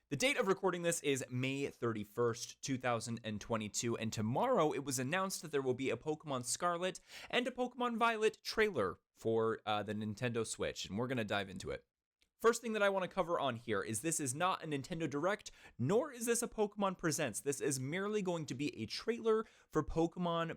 The date of recording this is May 31st, 2022, and tomorrow it was announced that there will be a Pokemon Scarlet and a Pokemon Violet trailer for the Nintendo Switch, and we're going to dive into it. First thing that I want to cover on here is this is not a Nintendo Direct, nor is this a Pokemon Presents. This is merely going to be a trailer for Pokemon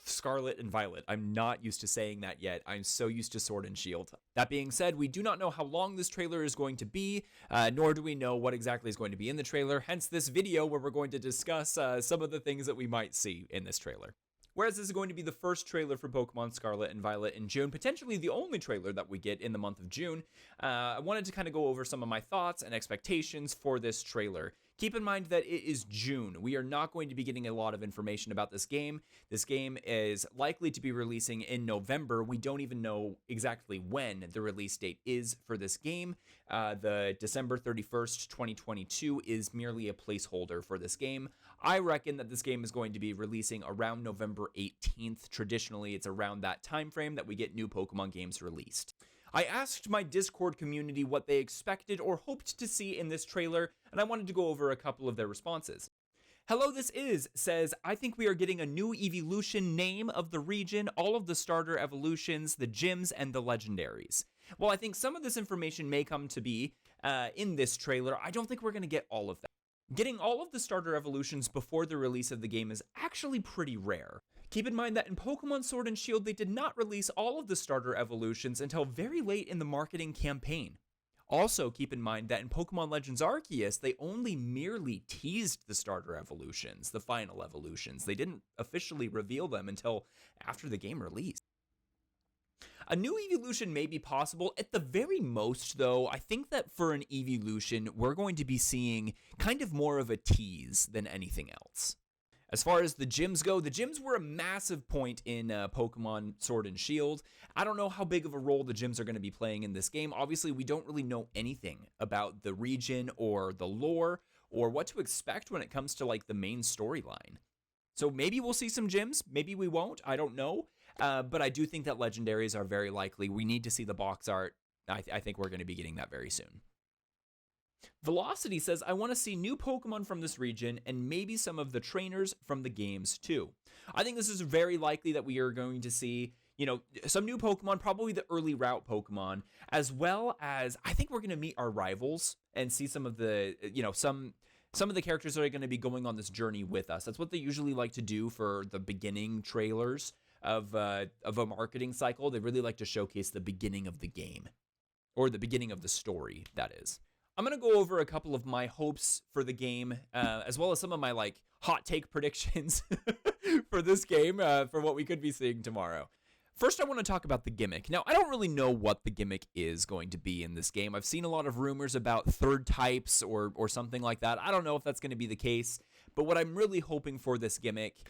Scarlet and Violet. I'm not used to saying that yet. I'm so used to Sword and Shield. That being said, we do not know how long this trailer is going to be, nor do we know what exactly is going to be in the trailer, hence this video where we're going to discuss some of the things that we might see in this trailer. Whereas this is going to be the first trailer for Pokemon Scarlet and Violet in June, potentially the only trailer that we get in the month of June, I wanted to kind of go over some of my thoughts and expectations for this trailer. Keep in mind that it is June. We are not going to be getting a lot of information about this game. This game is likely to be releasing in November. We don't even know exactly when the release date is for this game. The December 31st, 2022 is merely a placeholder for this game. I reckon that this game is going to be releasing around November 18th. Traditionally, it's around that time frame that we get new Pokemon games released. I asked my Discord community what they expected or hoped to see in this trailer, and I wanted to go over a couple of their responses. Hello, this is says, I think we are getting a new Eeveelution name of the region, all of the starter evolutions, the gyms, and the legendaries. Well, I think some of this information may come to be in this trailer. I don't think we're going to get all of that. Getting all of the starter evolutions before the release of the game is actually pretty rare. Keep in mind that in Pokemon Sword and Shield, they did not release all of the starter evolutions until very late in the marketing campaign. Also, keep in mind that in Pokemon Legends Arceus, they only merely teased the starter evolutions, the final evolutions. They didn't officially reveal them until after the game released. A new Eeveelution may be possible. At the very most, though, I think that for an Eeveelution, we're going to be seeing kind of more of a tease than anything else. As far as the gyms go, the gyms were a massive point in Pokemon Sword and Shield. I don't know how big of a role the gyms are going to be playing in this game. Obviously, we don't really know anything about the region or the lore or what to expect when it comes to like the main storyline. So maybe we'll see some gyms, maybe we won't, I don't know. But I do think that legendaries are very likely. We need to see the box art. I think we're going to be getting that very soon. Velocity says, I want to see new Pokemon from this region and maybe some of the trainers from the games too. I think this is very likely that we are going to see, some new Pokemon, probably the early route Pokemon, as well as I think we're going to meet our rivals and see some of the, some of the characters that are going to be going on this journey with us. That's what they usually like to do for the beginning trailers of a marketing cycle. They really like to showcase the beginning of the game, or the beginning of the story, that is. I'm going to go over a couple of my hopes for the game, as well as some of my hot take predictions for this game, for what we could be seeing tomorrow. First, I want to talk about the gimmick. Now, I don't really know what the gimmick is going to be in this game. I've seen a lot of rumors about third types or something like that. I don't know if that's going to be the case, but what I'm really hoping for this gimmick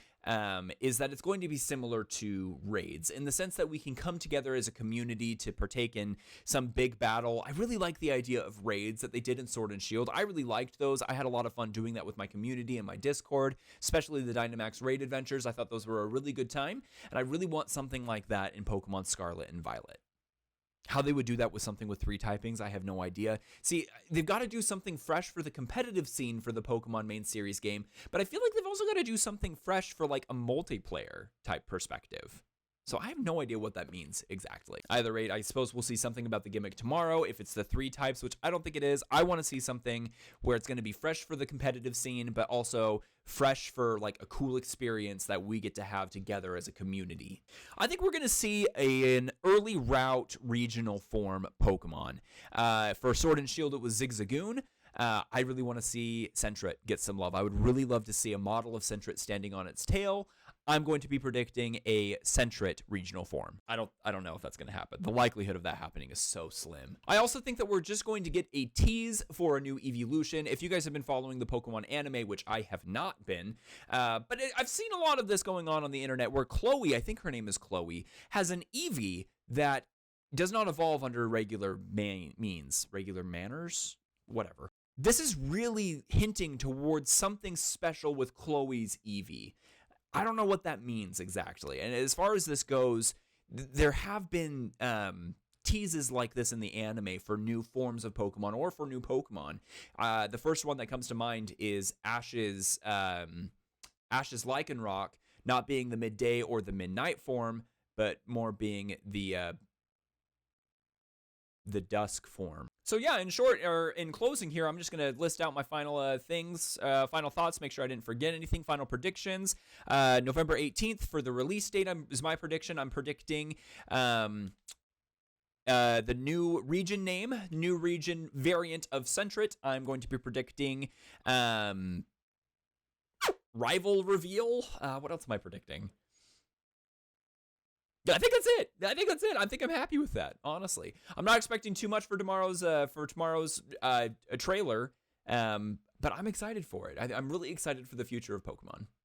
is that it's going to be similar to raids, in the sense that we can come together as a community to partake in some big battle. I really like the idea of raids that they did in Sword and Shield. I really liked those. I had a lot of fun doing that with my community and my Discord, especially the Dynamax raid adventures. I thought those were a really good time, and I really want something like that in Pokemon Scarlet and Violet. How they would do that with something with 3 typings, I have no idea. See, they've got to do something fresh for the competitive scene for the Pokemon main series game, but I feel like they've also got to do something fresh for like a multiplayer type perspective. So I have no idea what that means exactly. Either rate, I suppose we'll see something about the gimmick tomorrow. If it's the 3 types, which I don't think it is, I want to see something where it's going to be fresh for the competitive scene, but also fresh for like a cool experience that we get to have together as a community. I think we're going to see an early route regional form Pokemon. For Sword and Shield, it was Zigzagoon. I really want to see Sentret get some love. I would really love to see a model of Sentret standing on its tail. I'm going to be predicting a Sentret regional form. I don't know if that's going to happen. The likelihood of that happening is so slim. I also think that we're just going to get a tease for a new Eeveelution. If you guys have been following the Pokemon anime, which I have not been, but I've seen a lot of this going on the internet where Chloe, I think her name is Chloe, has an Eevee that does not evolve under regular means, regular manners, whatever. This is really hinting towards something special with Chloe's Eevee. I don't know what that means exactly. And as far as this goes, there have been teases like this in the anime for new forms of Pokemon or for new Pokemon. The first one that comes to mind is Ash's Lycanroc not being the midday or the midnight form, but more being the dusk form. So yeah, in short, or in closing here, I'm just going to list out my final final thoughts, make sure I didn't forget anything, final predictions. November 18th for the release date is my prediction. I'm predicting the new region name, new region variant of Sentret. I'm going to be predicting rival reveal. What else am I predicting? I think that's it. I think I'm happy with that, honestly. I'm not expecting too much for tomorrow's trailer, but I'm excited for it. I'm really excited for the future of Pokemon.